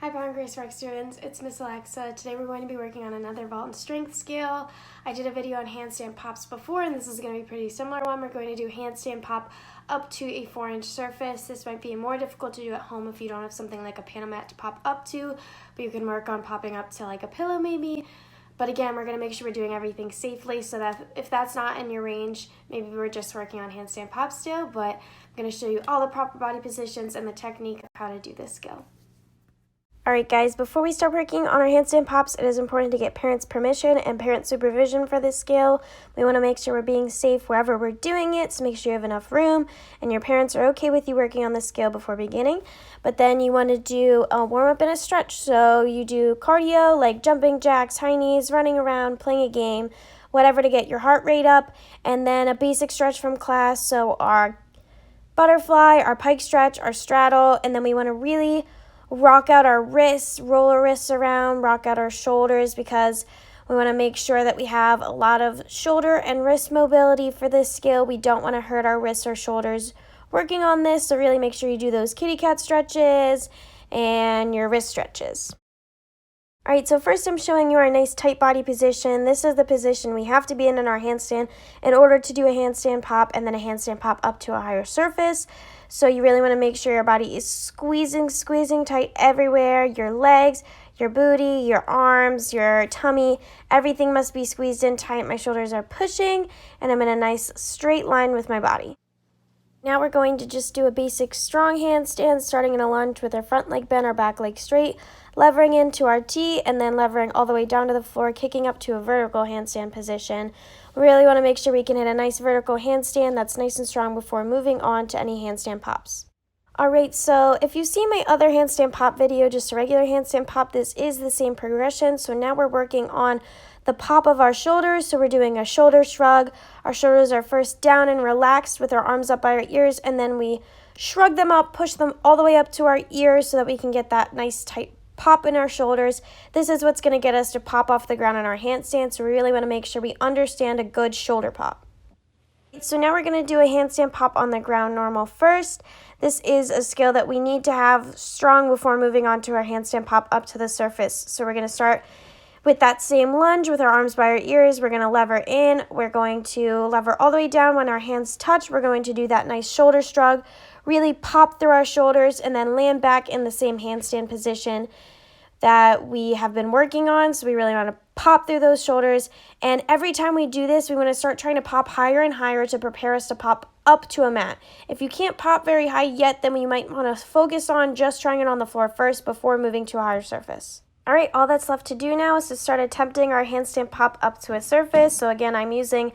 Hi Bound Grace Rec students, it's Miss Alexa. Today we're going to be working on another vault and strength scale. I did a video on handstand pops before and this is going to be a pretty similar one. We're going to do handstand pop up to a 4-inch surface. This might be more difficult to do at home if you don't have something like a panel mat to pop up to, but you can work on popping up to like a pillow maybe. But again, we're going to make sure we're doing everything safely so that if that's not in your range, maybe we're just working on handstand pop still, but I'm going to show you all the proper body positions and the technique of how to do this skill. Alright guys, before we start working on our handstand pops, it is important to get parents' permission and parent supervision for this skill. We want to make sure we're being safe wherever we're doing it, so make sure you have enough room and your parents are okay with you working on this skill before beginning. But then you want to do a warm-up and a stretch, so you do cardio like jumping jacks, high knees, running around, playing a game, whatever to get your heart rate up, and then a basic stretch from class, so our butterfly, our pike stretch, our straddle, and then we want to really rock out our wrists, roll our wrists around, rock out our shoulders because we want to make sure that we have a lot of shoulder and wrist mobility for this skill. We don't want to hurt our wrists or shoulders working on this, so really make sure you do those kitty cat stretches and your wrist stretches. Alright, so first I'm showing you our nice tight body position. This is the position we have to be in our handstand in order to do a handstand pop and then a handstand pop up to a higher surface. So you really want to make sure your body is squeezing tight everywhere. Your legs, your booty, your arms, your tummy, everything must be squeezed in tight. My shoulders are pushing and I'm in a nice straight line with my body. Now we're going to just do a basic strong handstand, starting in a lunge with our front leg bent, our back leg straight, levering into our T, and then levering all the way down to the floor, kicking up to a vertical handstand position. We really want to make sure we can hit a nice vertical handstand that's nice and strong before moving on to any handstand pops. Alright, so if you see my other handstand pop video, just a regular handstand pop, this is the same progression. So now we're working on the pop of our shoulders, so we're doing a shoulder shrug. Our shoulders are first down and relaxed with our arms up by our ears, and then we shrug them up, push them all the way up to our ears so that we can get that nice tight pop in our shoulders. This is what's going to get us to pop off the ground in our handstand, so we really want to make sure we understand a good shoulder pop. So now we're going to do a handstand pop on the ground normal first. This is a skill that we need to have strong before moving on to our handstand pop up to the surface. So we're going to start with that same lunge with our arms by our ears. We're going to lever in. We're going to lever all the way down. When our hands touch, we're going to do that nice shoulder shrug, really pop through our shoulders, and then land back in the same handstand position that we have been working on. So we really want to pop through those shoulders. And every time we do this, we want to start trying to pop higher and higher to prepare us to pop up to a mat. If you can't pop very high yet, then you might want to focus on just trying it on the floor first before moving to a higher surface. Alright, all that's left to do now is to start attempting our handstand pop up to a surface. So again, I'm using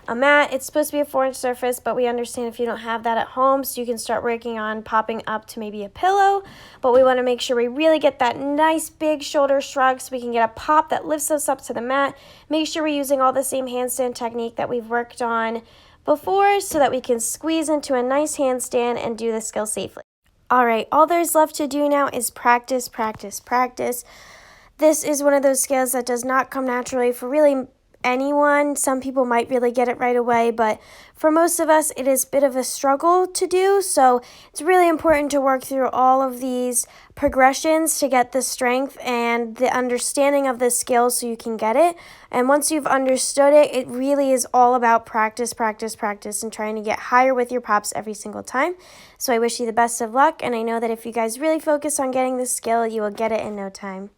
a mat. It's supposed to be a 4-inch surface, but we understand if you don't have that at home, so you can start working on popping up to maybe a pillow. But we want to make sure we really get that nice big shoulder shrug so we can get a pop that lifts us up to the mat. Make sure we're using all the same handstand technique that we've worked on before so that we can squeeze into a nice handstand and do the skill safely. Alright, all there's left to do now is practice. This is one of those skills that does not come naturally for really anyone. Some people might really get it right away, but for most of us, it is a bit of a struggle to do. So it's really important to work through all of these progressions to get the strength and the understanding of the skill so you can get it. And once you've understood it, it really is all about practice, and trying to get higher with your pops every single time. So I wish you the best of luck, and I know that if you guys really focus on getting this skill, you will get it in no time.